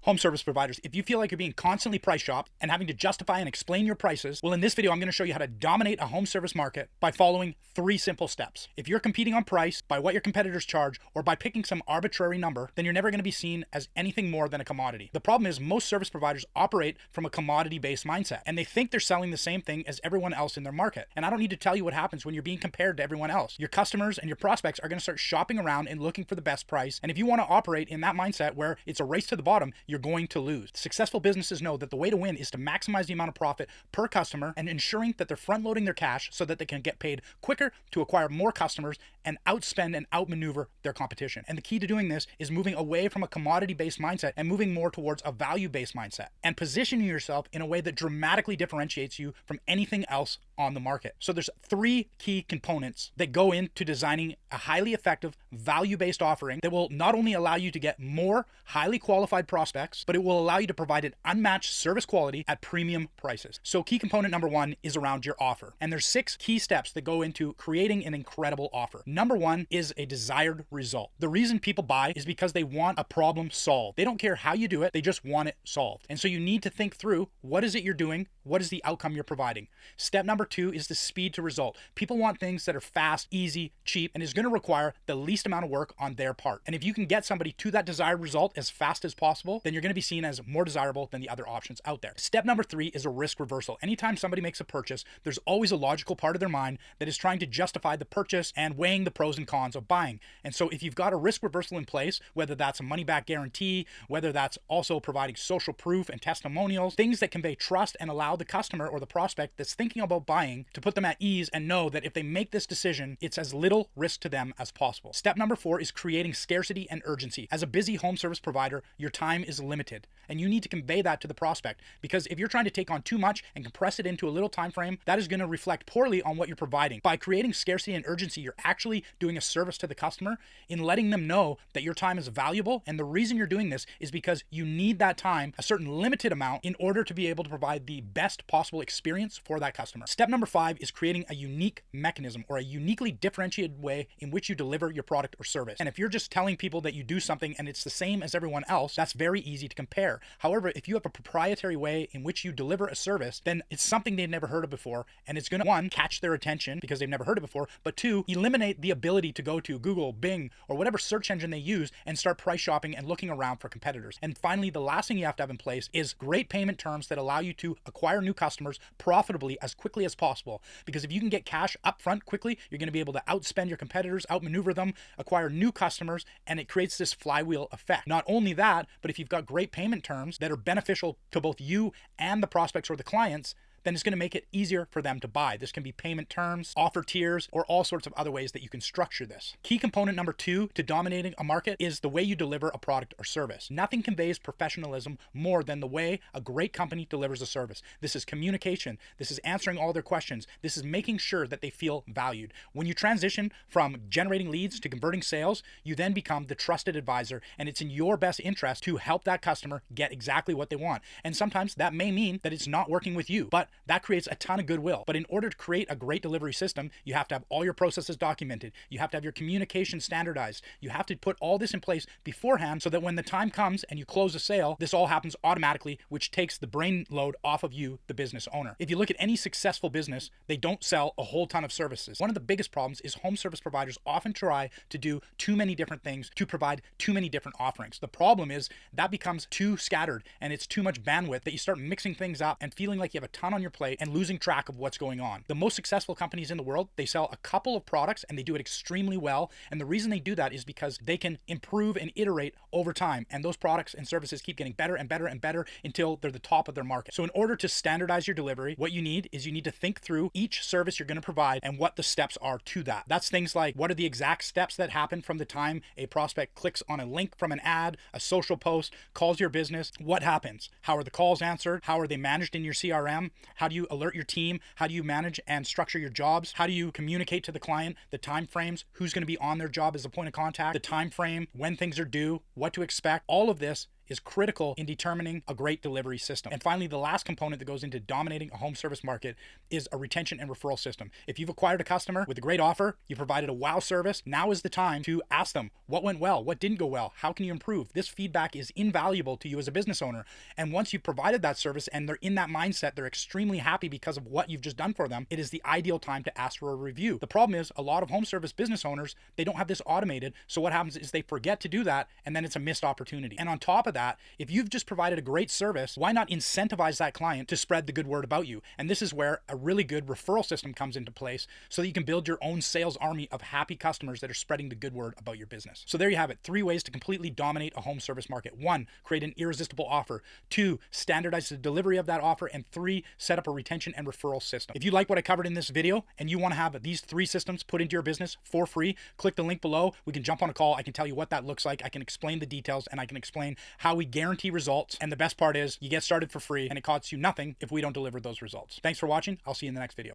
Home service providers, if you feel like you're being constantly price shopped and having to justify and explain your prices, well, in this video, I'm going to show you how to dominate a home service market by following 3 simple steps. If you're competing on price, by what your competitors charge, or by picking some arbitrary number, then you're never going to be seen as anything more than a commodity. The problem is most service providers operate from a commodity-based mindset, and they think they're selling the same thing as everyone else in their market. And I don't need to tell you what happens when you're being compared to everyone else. Your customers and your prospects are going to start shopping around and looking for the best price. And if you want to operate in that mindset where it's a race to the bottom, you're going to lose. Successful businesses know that the way to win is to maximize the amount of profit per customer and ensuring that they're front loading their cash so that they can get paid quicker to acquire more customers and outspend and outmaneuver their competition. And the key to doing this is moving away from a commodity-based mindset and moving more towards a value-based mindset and positioning yourself in a way that dramatically differentiates you from anything else on the market. So there's 3 key components that go into designing a highly effective value-based offering that will not only allow you to get more highly qualified prospects, but it will allow you to provide an unmatched service quality at premium prices. So key component number 1 is around your offer. And there's 6 key steps that go into creating an incredible offer. Number 1 is a desired result. The reason people buy is because they want a problem solved. They don't care how you do it, they just want it solved. And so you need to think through, what is it you're doing? What is the outcome you're providing? Step number 2 is the speed to result. People want things that are fast, easy, cheap, and is going to require the least amount of work on their part. And if you can get somebody to that desired result as fast as possible, then you're going to be seen as more desirable than the other options out there. Step number 3 is a risk reversal. Anytime somebody makes a purchase, there's always a logical part of their mind that is trying to justify the purchase and weighing the pros and cons of buying. And so if you've got a risk reversal in place, whether that's a money back guarantee, whether that's also providing social proof and testimonials, things that convey trust and allow the customer or the prospect that's thinking about buying to put them at ease and know that if they make this decision, it's as little risk to them as possible. Step number 4 is creating scarcity and urgency. As a busy home service provider, your time is limited, and you need to convey that to the prospect, because if you're trying to take on too much and compress it into a little time frame, that is going to reflect poorly on what you're providing. By creating scarcity and urgency, you're actually doing a service to the customer in letting them know that your time is valuable, and the reason you're doing this is because you need that time, a certain limited amount, in order to be able to provide the best possible experience for that customer. Step number 5 is creating a unique mechanism or a uniquely differentiated way in which you deliver your product or service. And if you're just telling people that you do something and it's the same as everyone else, that's very easy to compare. However, if you have a proprietary way in which you deliver a service, then it's something they've never heard of before, and it's going to, 1, catch their attention because they've never heard it before, but 2, eliminate the ability to go to Google, Bing, or whatever search engine they use and start price shopping and looking around for competitors. And finally, the last thing you have to have in place is great payment terms that allow you to acquire new customers profitably as quickly as possible. Because if you can get cash up front quickly, you're going to be able to outspend your competitors, outmaneuver them, acquire new customers, and it creates this flywheel effect. Not only that, but if you've got great payment terms that are beneficial to both you and the prospects or the clients, then it's going to make it easier for them to buy. This can be payment terms, offer tiers, or all sorts of other ways that you can structure this. Key component number 2 to dominating a market is the way you deliver a product or service. Nothing conveys professionalism more than the way a great company delivers a service. This is communication. This is answering all their questions. This is making sure that they feel valued. When you transition from generating leads to converting sales, you then become the trusted advisor, and it's in your best interest to help that customer get exactly what they want. And sometimes that may mean that it's not working with you, but that creates a ton of goodwill. But in order to create a great delivery system, you have to have all your processes documented. You have to have your communication standardized. You have to put all this in place beforehand so that when the time comes and you close a sale, this all happens automatically, which takes the brain load off of you, the business owner. If you look at any successful business, they don't sell a whole ton of services. One of the biggest problems is home service providers often try to do too many different things to provide too many different offerings. The problem is that becomes too scattered and it's too much bandwidth that you start mixing things up and feeling like you have a ton on your plate and losing track of what's going on. The most successful companies in the world, they sell a couple of products and they do it extremely well. And the reason they do that is because they can improve and iterate over time. And those products and services keep getting better and better and better until they're the top of their market. So in order to standardize your delivery, what you need is you need to think through each service you're going to provide and what the steps are to that. That's things like, what are the exact steps that happen from the time a prospect clicks on a link from an ad, a social post, calls your business? What happens? How are the calls answered? How are they managed in your CRM? How do you alert your team? How do you manage and structure your jobs? How do you communicate to the client the time frames, who's going to be on their job as a point of contact, the time frame, when things are due, what to expect? All of this is critical in determining a great delivery system. And finally, the last component that goes into dominating a home service market is a retention and referral system. If you've acquired a customer with a great offer, you provided a wow service, now is the time to ask them what went well, what didn't go well, how can you improve? This feedback is invaluable to you as a business owner. And once you've provided that service and they're in that mindset, they're extremely happy because of what you've just done for them, it is the ideal time to ask for a review. The problem is a lot of home service business owners, they don't have this automated. So what happens is they forget to do that, and then it's a missed opportunity. And on top of that, if you've just provided a great service, why not incentivize that client to spread the good word about you? And this is where a really good referral system comes into place so that you can build your own sales army of happy customers that are spreading the good word about your business. So there you have it. 3 ways to completely dominate a home service market. 1, create an irresistible offer. 2, standardize the delivery of that offer. And 3, set up a retention and referral system. If you like what I covered in this video and you want to have these 3 systems put into your business for free, click the link below. We can jump on a call. I can tell you what that looks like. I can explain the details, and I can explain how we guarantee results. And the best part is you get started for free and it costs you nothing if we don't deliver those results. Thanks for watching. I'll see you in the next video.